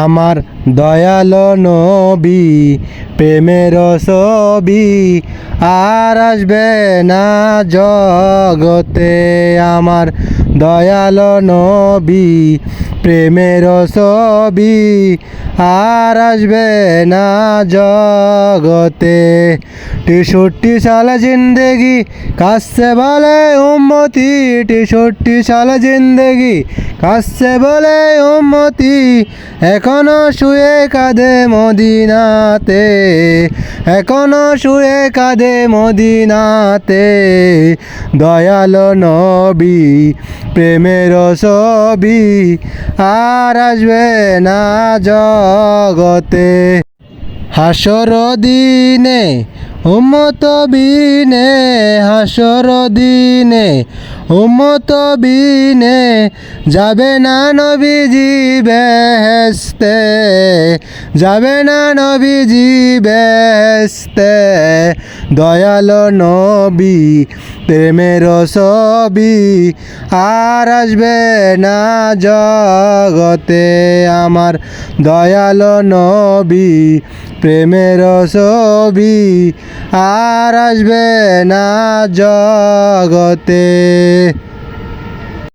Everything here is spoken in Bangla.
আমার দয়ালো নবী প্রেমের ছবি আর আসবে না জগতে। আমার দয়ালো নবী প্রেমের ছবি আর আসবে না জগতে। 63 সাল জিন্দেগি কাছে বলে উম্মতি, 63 সাল জিন্দেগি কাছে বলে উম্মতি, এখনো শুয়ে কাঁদে মদিনাতে, এখনো শুয়ে কাঁদে মদিনাতে। দয়ালো নবী প্রেমের ছবি আর আসবে না জগতে। হাসর দিনে উম্মত বিনে, হাসর দিনে উম্মত বিনে যাবে না নবীজি বেহেশতে, যাবে না নবীজি বেহেশতে। দয়ালো নবী প্রেমের ছবি আর আসবে না জগতে। আমার দয়ালো নবী প্রেমের ছবি আর আসবে না জগতে।